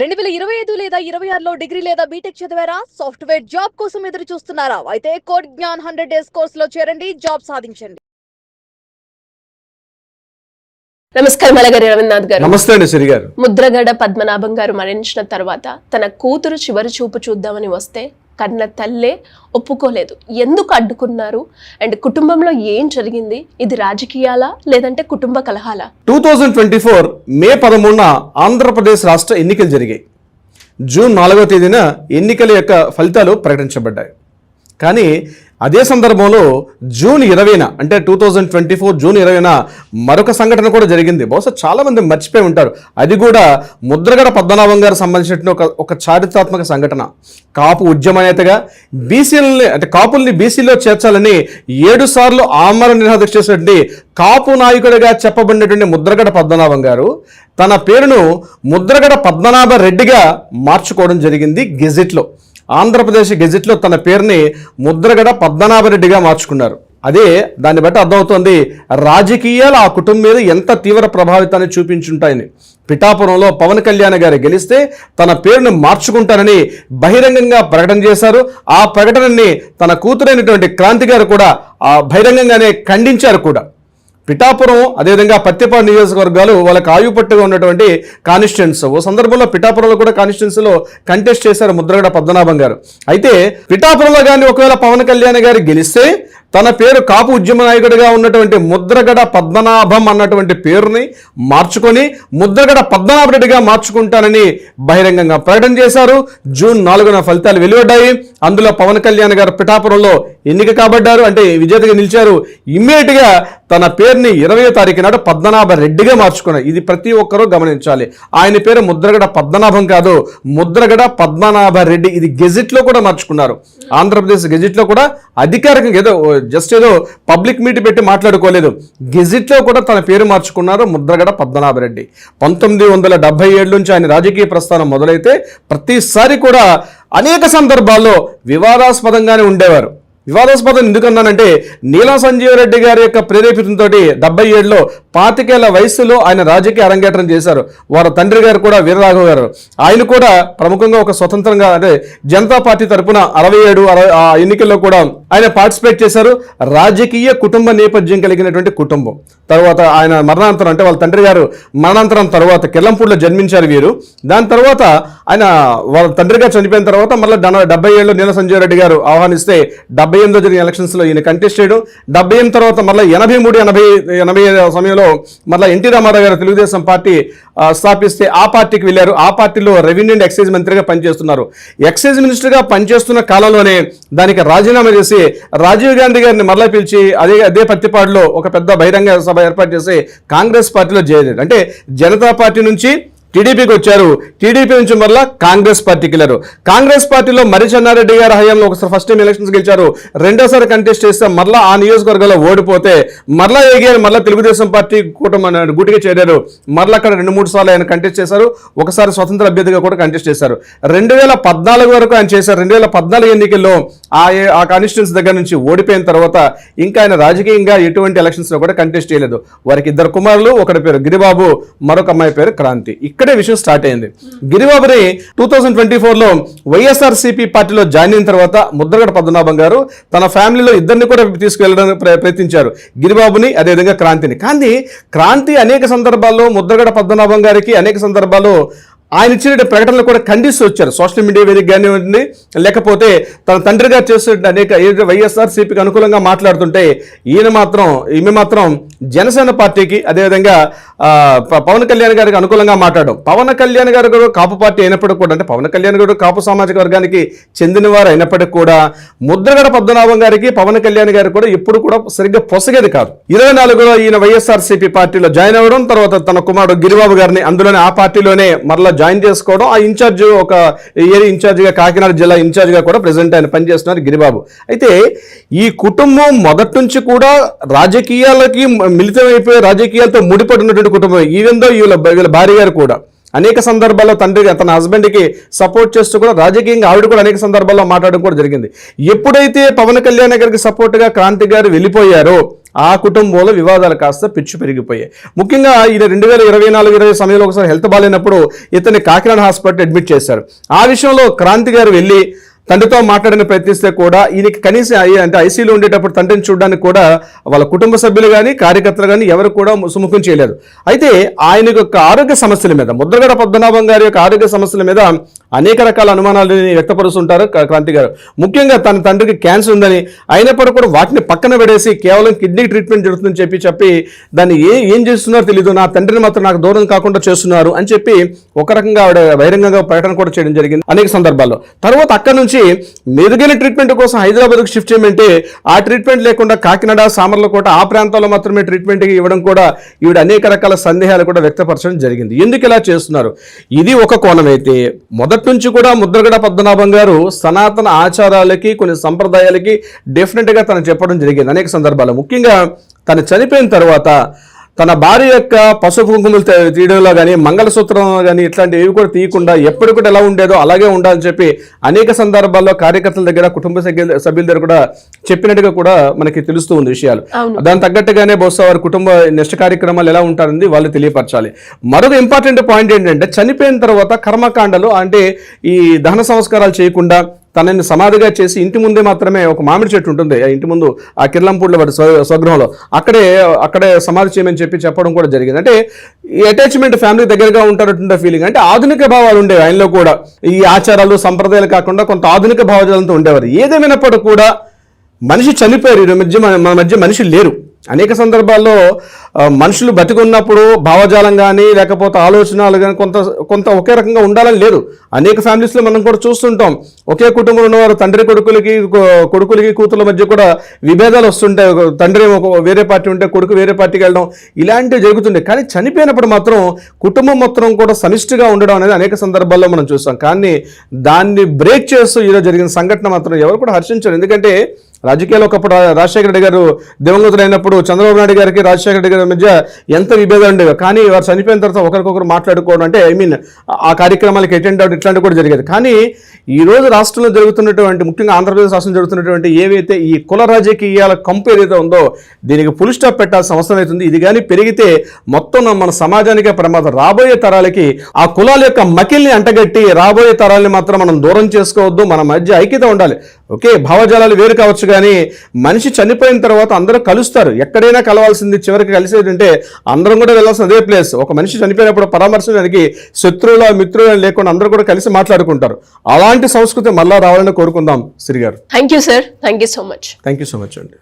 2025 లేదా 26లో డిగ్రీ లేదా బీటెక్ చదివారా? సాఫ్ట్వేర్ జాబ్ కోసం ఎదురు చూస్తున్నారా? అయితే కోడ్ జ్ఞాన్ 100 డేస్ కోర్సులో చేరండి, జాబ్ సాధించండి. నమస్కారం అలగారి రవీంద్రనాథ్ గారు. నమస్తే అండి శ్రీ గారు. ముద్రగడ పద్మనాభం గారు మరణించిన తర్వాత తన కూతురు చివరి చూపు చూద్దామని వస్తే కన్న తల్లే ఒప్పుకోలేదు. ఎందుకు అడ్డుకున్నారు అండ్ కుటుంబంలో ఏం జరిగింది? ఇది రాజకీయాలా లేదంటే కుటుంబ కలహాలా? 2024 మే 13న ఆంధ్రప్రదేశ్ రాష్ట్ర ఎన్నికలు జరిగాయి. జూన్ 4వ తేదీన ఎన్నికల యొక్క ఫలితాలు ప్రకటించబడ్డాయి. కానీ అదే సందర్భంలో జూన్ 20న అంటే 2024 జూన్ 20న మరొక సంఘటన కూడా జరిగింది. బహుశా చాలామంది మర్చిపోయి ఉంటారు. అది కూడా ముద్రగడ పద్మనాభం గారు సంబంధించిన ఒక చారిత్రాత్మక సంఘటన. కాపు ఉద్యమ నేతగా బీసీలని అంటే కాపుల్ని బీసీలో చేర్చాలని 7 సార్లు ఆమరణ నిరాదీక్ష చేసినటువంటి కాపు నాయకుడిగా చెప్పబడినటువంటి ముద్రగడ పద్మనాభం గారు తన పేరును ముద్రగడ పద్మనాభ రెడ్డిగా మార్చుకోవడం జరిగింది. గెజిట్లో, ఆంధ్రప్రదేశ్ గెజిట్లో తన పేరుని ముద్రగడ పద్మనాభరెడ్డిగా మార్చుకున్నారు. అదే దాన్ని బట్టి అర్థమవుతోంది రాజకీయాలు ఆ కుటుంబం మీద ఎంత తీవ్ర ప్రభావితాన్ని చూపించుంటాయని. పిఠాపురంలో పవన్ కళ్యాణ్ గారు గెలిస్తే తన పేరును మార్చుకుంటారని బహిరంగంగా ప్రకటన చేశారు. ఆ ప్రకటనని తన కూతురైనటువంటి క్రాంతి గారు కూడా బహిరంగంగానే ఖండించారు కూడా. పిఠాపురం అదేవిధంగా పత్తిపాడు నియోజకవర్గాలు వాళ్ళకి ఆయుపట్టుగా ఉన్నటువంటి కాన్స్టిట్యున్సీ. ఓ సందర్భంలో పిఠాపురంలో కూడా కాన్స్టిట్యున్సీలో కంటెస్ట్ చేశారు ముద్రగడ పద్మనాభం గారు. అయితే పిఠాపురంలో కానీ ఒకవేళ పవన్ కళ్యాణ్ గారు గెలిస్తే తన పేరు కాపు ఉద్యమ నాయకుడిగా ఉన్నటువంటి ముద్రగడ పద్మనాభం అన్నటువంటి పేరుని మార్చుకొని ముద్రగడ పద్మనాభరెడ్డిగా మార్చుకుంటానని బహిరంగంగా ప్రకటన చేశారు. జూన్ 4న ఫలితాలు వెలువడ్డాయి. అందులో పవన్ కళ్యాణ్ గారు పిఠాపురంలో ఎన్నిక కాబడ్డారు, అంటే విజేతగా నిలిచారు. ఇమ్మీడియట్గా తన పేరుని 20వ తారీఖు నాడు పద్మనాభ రెడ్డిగా మార్చుకున్నారు. ఇది ప్రతి ఒక్కరూ గమనించాలి. ఆయన పేరు ముద్రగడ పద్మనాభం కాదు, ముద్రగడ పద్మనాభ రెడ్డి. ఇది గెజిట్లో కూడా మార్చుకున్నారు. ఆంధ్రప్రదేశ్ గెజిట్లో కూడా అధికారికంగా ఏదో పబ్లిక్ మీట్ పెట్టి మాట్లాడుకోలేదు. గెజిట్లో కూడా తన పేరు మార్చుకున్నారు ముద్రగడ పద్మనాభరెడ్డి. 1977 నుంచి ఆయన రాజకీయ ప్రస్థానం మొదలైతే ప్రతిసారి కూడా అనేక సందర్భాల్లో వివాదాస్పదంగానే ఉండేవారు. వివాదాస్పదం ఎందుకన్నానంటే నీలం సంజీవ్ రెడ్డి గారి యొక్క ప్రేరేపితంతో 77లో 25 వయసులో ఆయన రాజకీయ అరంగేట్రం చేశారు. వారి తండ్రి గారు కూడా వీరరాఘవ గారు, ఆయన కూడా ప్రముఖంగా ఒక స్వతంత్రంగా అంటే జనతా పార్టీ తరఫున 67 ఎన్నికల్లో కూడా ఆయన పార్టిసిపేట్ చేశారు. రాజకీయ కుటుంబ నేపథ్యం కలిగినటువంటి కుటుంబం. తర్వాత ఆయన మరణాంతరం అంటే వాళ్ళ తండ్రి గారు మరణాంతరం తర్వాత కిర్లంపూడిలో జన్మించారు వీరు. దాని తర్వాత ఆయన వాళ్ళ తండ్రి గారు చనిపోయిన తర్వాత మళ్ళీ 77లో నీలం సంజీవ్ రెడ్డి గారు ఆహ్వానిస్తే 78లో జరిగిన ఎలక్షన్స్లో ఈయన కంటెస్ట్ చేయడం. 78 తర్వాత మళ్ళీ 83-80 సమయంలో మళ్ళీ ఎన్టీ రామారావు గారు తెలుగుదేశం పార్టీ స్థాపిస్తే ఆ పార్టీకి వెళ్ళారు. ఆ పార్టీలో రెవెన్యూ అండ్ ఎక్సైజ్ మంత్రిగా పనిచేస్తున్నారు. ఎక్సైజ్ మినిస్టర్గా పనిచేస్తున్న కాలంలోనే దానికి రాజీనామా చేసి రాజీవ్ గాంధీ గారిని మరలా పిలిచి అదే పత్తిపాడులో ఒక పెద్ద బహిరంగ సభ ఏర్పాటు చేసి కాంగ్రెస్ పార్టీలో చేరారు. అంటే జనతా పార్టీ నుంచి టీడీపీకి వచ్చారు. టీడీపీ నుంచి మళ్ళీ కాంగ్రెస్ పార్టీకి వెళ్ళారు. కాంగ్రెస్ పార్టీలో మరి చెన్నారెడ్డి గారి హయాంలో ఒకసారి ఫస్ట్ టైం ఎలక్షన్స్ గెలిచారు. రెండోసారి కంటెస్ట్ చేస్తే మళ్ళీ ఆ నియోజకవర్గంలో ఓడిపోతే మళ్ళీ ఎగిరి మళ్ళీ తెలుగుదేశం పార్టీ కూటమి గుటిగా చేరారు. మళ్ళీ అక్కడ 2-3 సార్లు ఆయన కంటెస్ట్ చేశారు. ఒకసారి స్వతంత్ర అభ్యర్థిగా కూడా కంటెస్ట్ చేశారు. 2014 వరకు ఆయన చేశారు. 2014 ఎన్నికల్లో ఆ కాన్స్టిట్యున్సీ దగ్గర నుంచి ఓడిపోయిన తర్వాత ఇంకా ఆయన రాజకీయంగా ఎటువంటి ఎలక్షన్స్లో కూడా కంటెస్ట్ చేయలేదు. వారికి 2 కుమారులు, ఒకటి పేరు గిరిబాబు, మరొక అమ్మాయి పేరు క్రాంతి. ఇక్కడే విషయం స్టార్ట్ అయింది. గిరిబాబుని 2024లో వైఎస్ఆర్సీపీ పార్టీలో జాయిన్ అయిన తర్వాత ముద్రగడ పద్మనాభం గారు తన ఫ్యామిలీలో ఇద్దరిని కూడా తీసుకువెళ్ళడానికి ప్రయత్నించారు, గిరిబాబుని అదేవిధంగా క్రాంతిని. కానీ క్రాంతి అనేక సందర్భాల్లో ముద్రగడ పద్మనాభం గారికి అనేక సందర్భాల్లో ఆయన ఇచ్చిన ప్రకటనలు కూడా ఖండిస్తూ వచ్చారు. సోషల్ మీడియా వేదిక కానివ్వండి, లేకపోతే తన తండ్రి గారు చేస్తున్న అనేక వైఎస్ఆర్సీపీకి అనుకూలంగా మాట్లాడుతుంటే ఈమె మాత్రం జనసేన పార్టీకి అదేవిధంగా పవన్ కళ్యాణ్ గారికి అనుకూలంగా మాట్లాడడం. పవన్ కళ్యాణ్ గారు కూడా కాపు పార్టీ అయినప్పటికీ కూడా, అంటే పవన్ కళ్యాణ్ గారు కాపు సామాజిక వర్గానికి చెందినవారు అయినప్పటికీ కూడా ముద్రగడ పద్మనాభం గారికి పవన్ కళ్యాణ్ గారు కూడా ఎప్పుడు కూడా సరిగ్గా పొసగేది కాదు. 24లో ఈయన వైఎస్ఆర్సీపీ పార్టీలో జాయిన్ అవ్వడం, తర్వాత తన కుమారుడు గిరిబాబు గారిని అందులోనే ఆ పార్టీలోనే మరలా జాయిన్ చేసుకోవడం. ఆ ఇన్ఛార్జ్ ఒక ఏరియా ఇన్ఛార్జిగా, కాకినాడ జిల్లా ఇన్ఛార్జిగా కూడా ప్రెసిడెంట్ ఆయన పనిచేస్తున్నారు గిరిబాబు. అయితే ఈ కుటుంబం మొదటి నుంచి కూడా రాజకీయాలకి మిళితమైపోయి రాజకీయాలతో ముడిపడినటువంటి కుటుంబం. ఈవెన్ దో వీళ్ళ భార్య గారు కూడా అనేక సందర్భాల్లో తండ్రి తన హస్బెండ్కి సపోర్ట్ చేస్తూ కూడా రాజకీయంగా ఆవిడ కూడా అనేక సందర్భాల్లో మాట్లాడడం కూడా జరిగింది. ఎప్పుడైతే పవన్ కళ్యాణ్ గారికి సపోర్ట్గా క్రాంతి గారు వెళ్ళిపోయారో ఆ కుటుంబంలో వివాదాలు కాస్త పిచ్చు పెరిగిపోయాయి. ముఖ్యంగా ఈయన 2024-20 సమయంలో ఒకసారి హెల్త్ బాగాలేనప్పుడు ఇతన్ని కాకినాడ హాస్పిటల్ అడ్మిట్ చేశారు. ఆ విషయంలో క్రాంతి గారు వెళ్ళి తండ్రితో మాట్లాడని ప్రయత్నిస్తే కూడా ఈయనకి కనీసం అంటే ఐసీలో ఉండేటప్పుడు తండ్రిని చూడడానికి కూడా వాళ్ళ కుటుంబ సభ్యులు కానీ కార్యకర్తలు కానీ ఎవరు కూడా సుముఖం చేయలేదు. అయితే ఆయన యొక్క ఆరోగ్య సమస్యల మీద, ముద్రగడ పద్మనాభం గారి యొక్క ఆరోగ్య సమస్యల మీద అనేక రకాల అనుమానాలను వ్యక్తపరుస్తుంటారు క్రాంతి గారు. ముఖ్యంగా తన తండ్రికి క్యాన్సర్ ఉందని, అయినప్పటికీ కూడా వాటిని పక్కన పెడేసి కేవలం కిడ్నీ ట్రీట్మెంట్ జరుగుతుందని చెప్పి దాన్ని ఏం చేస్తున్నారో తెలియదు, నా తండ్రిని మాత్రం నాకు దూరం కాకుండా చేస్తున్నారు అని చెప్పి ఒక రకంగా ఆవిడ బహిరంగంగా ప్రకటన కూడా చేయడం జరిగింది అనేక సందర్భాల్లో. తర్వాత అక్కడి నుంచి మెరుగైన ట్రీట్మెంట్ కోసం హైదరాబాద్కు షిఫ్ట్ చేయమంటే ఆ ట్రీట్మెంట్ లేకుండా కాకినాడ, సామర్లకోట ఆ ప్రాంతాల్లో మాత్రమే ట్రీట్మెంట్ ఇవ్వడం కూడా ఈవిడ అనేక రకాల సందేహాలు కూడా వ్యక్తపరచడం జరిగింది. ఎందుకు ఇలా చేస్తున్నారు? ఇది ఒక కోణం అయితే, మొదటి నుంచి కూడా ముద్రగడ పద్మనాభం గారు సనాతన ఆచారాలకి కొన్ని సంప్రదాయాలకి డెఫినెట్గా తను చెప్పడం జరిగింది అనేక సందర్భాల్లో. ముఖ్యంగా తను చనిపోయిన తర్వాత తన భార్య యొక్క పసుపు కుంకుమలు తీయడంలో కానీ, మంగళసూత్రంలో కానీ ఇట్లాంటివి ఏవి కూడా తీయకుండా ఎప్పుడు కూడా ఎలా ఉండేదో అలాగే ఉండాలని చెప్పి అనేక సందర్భాల్లో కార్యకర్తల దగ్గర, కుటుంబ సభ్యుల దగ్గర కూడా చెప్పినట్టుగా కూడా మనకి తెలుస్తూ ఉంది విషయాలు. దాని తగ్గట్టుగానే బహుశా వారి కుటుంబ నెక్స్ట్ కార్యక్రమాలు ఎలా ఉంటారని వాళ్ళు తెలియపరచాలి. మరొక ఇంపార్టెంట్ పాయింట్ ఏంటంటే, చనిపోయిన తర్వాత కర్మకాండలు అంటే ఈ దహన సంస్కారాలు చేయకుండా తనని సమాధిగా చేసి ఇంటి ముందే మాత్రమే ఒక మామిడి చెట్టు ఉంటుంది, ఆ ఇంటి ముందు ఆ కిర్లంపూడిలో వాడి స్వగృహంలో అక్కడే సమాధి చేయమని చెప్పడం కూడా జరిగింది. అంటే ఈ అటాచ్మెంట్ ఫ్యామిలీ దగ్గరగా ఉంటారంటే ఫీలింగ్, అంటే ఆధునిక భావాలు ఉండేవి ఆయనలో కూడా. ఈ ఆచారాలు సంప్రదాయాలు కాకుండా కొంత ఆధునిక భావజాలంతో ఉండేవారు. ఏదేమైనప్పటికీ కూడా మనిషి చనిపోయారు, మన మధ్య మనిషి లేరు. అనేక సందర్భాల్లో మనుషులు బతికున్నప్పుడు భావజాలం కానీ లేకపోతే ఆలోచనలు కానీ కొంత ఒకే రకంగా ఉండాలని లేదు. అనేక ఫ్యామిలీస్లో మనం కూడా చూస్తుంటాం, ఒకే కుటుంబంలో ఉన్నవారు తండ్రి కొడుకులకి కూతుర్ల మధ్య కూడా విభేదాలు వస్తుంటాయి. తండ్రి వేరే పార్టీ ఉంటే కొడుకు వేరే పార్టీకి వెళ్ళడం ఇలాంటివి జరుగుతుండే. కానీ చనిపోయినప్పుడు మాత్రం కుటుంబం మొత్తం కూడా సమిష్టిగా ఉండడం అనేది అనేక సందర్భాల్లో మనం చూస్తాం. కానీ దాన్ని బ్రేక్ చేస్తూ ఈరోజు జరిగిన సంఘటన మాత్రం ఎవరు కూడా హర్షించారు. ఎందుకంటే రాజకీయాల్లో ఒకప్పుడు రాజశేఖర రెడ్డి గారు దివంగతులైనప్పుడు చంద్రబాబు నాయుడు గారికి రాజశేఖర రెడ్డి గారి మధ్య ఎంత విభేదాలు ఉండేవి. కానీ వారు చనిపోయిన తర్వాత ఒకరికొకరు మాట్లాడుకోవడం, అంటే ఆ కార్యక్రమాలకు అటెండ్ అవ్వడం ఇట్లాంటివి కూడా జరిగేది. కానీ ఈరోజు రాష్ట్రంలో జరుగుతున్నటువంటి, ముఖ్యంగా ఆంధ్రప్రదేశ్ రాష్ట్రం జరుగుతున్నటువంటి ఏవైతే ఈ కుల రాజకీయాల కంపు ఏదైతే ఉందో దీనికి ఫుల్ స్టాప్ పెట్టాల్సిన అవసరం అవుతుంది. ఇది కానీ పెరిగితే మొత్తం మన సమాజానికే ప్రమాదం. రాబోయే తరాలకి ఆ కులాల యొక్క మకిల్ని అంటగట్టి రాబోయే తరాలని మాత్రం మనం దూరం చేసుకోవద్దు. మన మధ్య ఐక్యత ఉండాలి. ఓకే, భావజాలాలు వేరు కావచ్చు, కానీ మనిషి చనిపోయిన తర్వాత అందరూ కలుస్తారు. ఎక్కడైనా కలవాల్సింది, చివరికి కలిసేదంటే అందరం కూడా వెళ్ళాల్సిన అదే ప్లేస్. ఒక మనిషి చనిపోయినప్పుడు పరామర్శించడానికి శత్రువుల మిత్రులు లేకుండా అందరూ కూడా కలిసి మాట్లాడుకుంటారు. అలాంటి సంస్కృతి మళ్ళా రావాలని కోరుకుందాం. శ్రీ గారు, thank you sir, thank you so much. Thank you so much అండి.